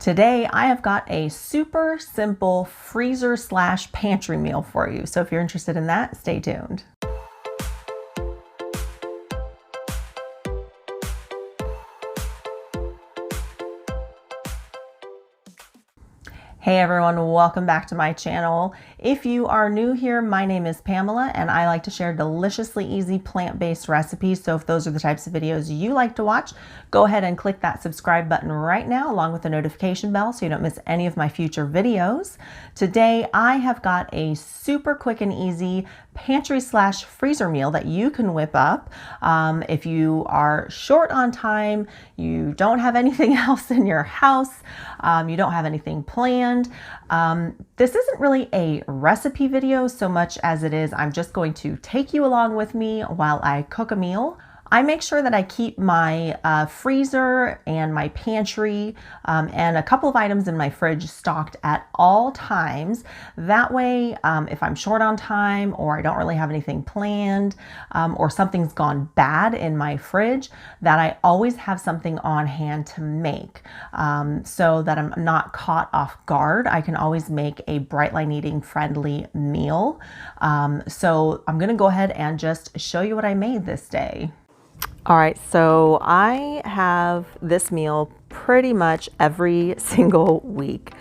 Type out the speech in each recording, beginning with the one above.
Today, I have got a super simple freezer/pantry meal for you. So if you're interested in that, stay tuned. Hey everyone, welcome back to my channel. If you are new here, my name is Pamela and I like to share deliciously easy plant-based recipes. So if those are the types of videos you like to watch, go ahead and click that subscribe button right now along with the notification bell so you don't miss any of my future videos. Today, I have got a super quick and easy pantry/freezer meal that you can whip up. If you are short on time, you don't have anything else in your house, you don't have anything planned. This isn't really a recipe video so much as it is I'm just going to take you along with me while I cook a meal. I make sure that I keep my freezer and my pantry and a couple of items in my fridge stocked at all times. That way, if I'm short on time or I don't really have anything planned or something's gone bad in my fridge, that I always have something on hand to make so that I'm not caught off guard. I can always make a bright line eating friendly meal. So I'm gonna go ahead and just show you what I made this day. All right, so I have this meal pretty much every single week.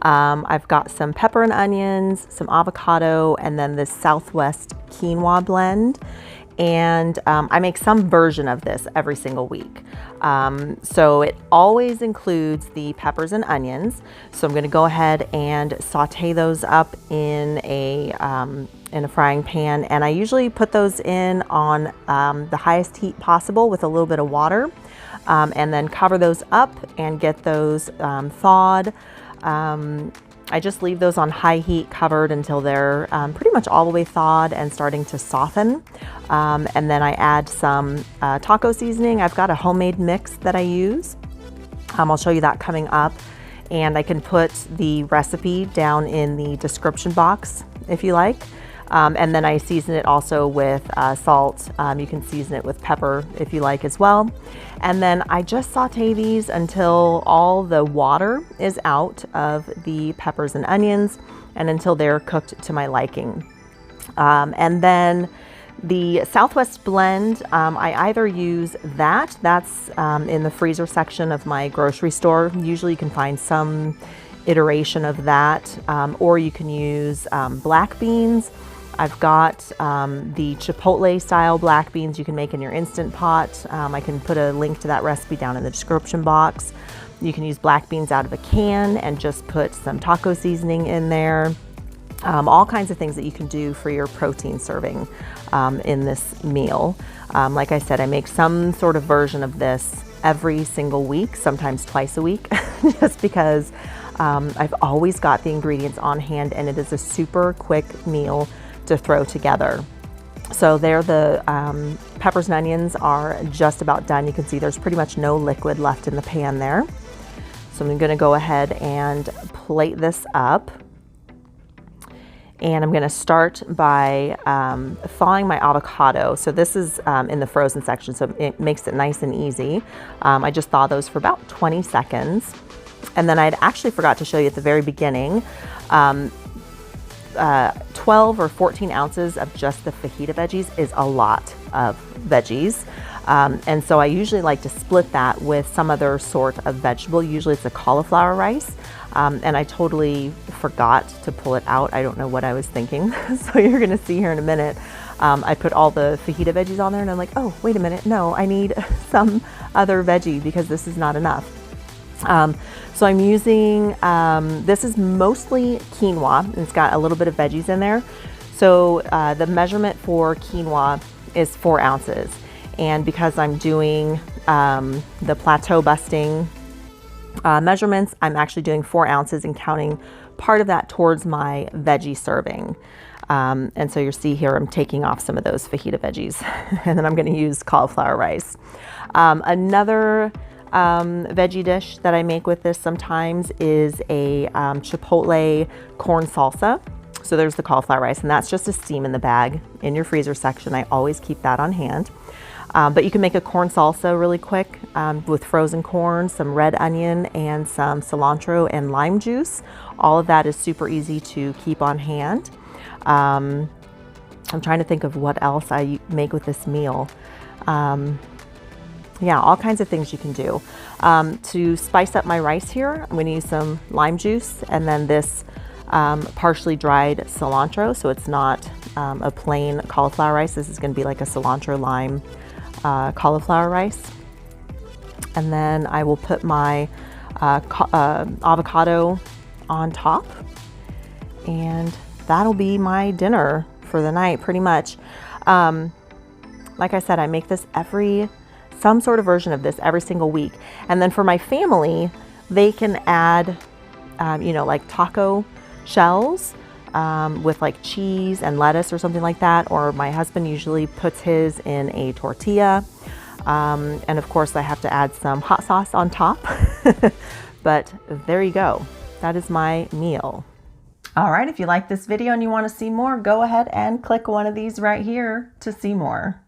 I've got some pepper and onions, some avocado, and then this Southwest quinoa blend. And I make some version of this every single week. So it always includes the peppers and onions. So I'm gonna go ahead and saute those up in a frying pan. And I usually put those in on the highest heat possible with a little bit of water. And then cover those up and get those thawed. I just leave those on high heat covered until they're pretty much all the way thawed and starting to soften. And then I add some taco seasoning. I've got a homemade mix that I use. I'll show you that coming up. And I can put the recipe down in the description box if you like. And then I season it also with salt. You can season it with pepper if you like as well. And then I just saute these until all the water is out of the peppers and onions and until they're cooked to my liking. And then the Southwest blend, I either use that's in the freezer section of my grocery store. Usually you can find some iteration of that, or you can use black beans. I've got the Chipotle style black beans you can make in your Instant Pot. I can put a link to that recipe down in the description box. You can use black beans out of a can and just put some taco seasoning in there. All kinds of things that you can do for your protein serving in this meal. Like I said, I make some sort of version of this every single week, sometimes twice a week, just because I've always got the ingredients on hand and it is a super quick meal to throw together. So there, the peppers and onions are just about done. You can see there's pretty much no liquid left in the pan there. So I'm gonna go ahead and plate this up. And I'm gonna start by thawing my avocado. So this is in the frozen section, so it makes it nice and easy. I just thaw those for about 20 seconds. And then I'd actually forgot to show you at the very beginning, 12 or 14 ounces of just the fajita veggies is a lot of veggies. And so I usually like to split that with some other sort of vegetable. Usually it's a cauliflower rice. And I totally forgot to pull it out. I don't know what I was thinking. So you're gonna see here in a minute. I put all the fajita veggies on there and I'm like, oh, wait a minute. No, I need some other veggie because this is not enough. So I'm using, this is mostly quinoa, and it's got a little bit of veggies in there. So the measurement for quinoa is 4 ounces. And because I'm doing the plateau busting measurements, I'm actually doing 4 ounces and counting part of that towards my veggie serving. And so you'll see here, I'm taking off some of those fajita veggies and then I'm gonna use cauliflower rice. Another veggie dish that I make with this sometimes is a chipotle corn salsa. So there's the cauliflower rice, and that's just a steam in the bag in your freezer section. I always keep that on hand. But you can make a corn salsa really quick with frozen corn, some red onion, and some cilantro and lime juice. All of that is super easy to keep on hand. I'm trying to think of what else I make with this meal. Yeah, all kinds of things you can do. To spice up my rice here, I'm going to use some lime juice and then this partially dried cilantro, so it's not a plain cauliflower rice. This is going to be like a cilantro lime cauliflower rice. And then I will put my avocado on top, and that'll be my dinner for the night pretty much. Like I said, I make this some sort of version of this every single week. And then for my family, they can add, you know, like taco shells with like cheese and lettuce or something like that. Or my husband usually puts his in a tortilla. And of course I have to add some hot sauce on top. But there you go. That is my meal. All right, if you like this video and you want to see more, go ahead and click one of these right here to see more.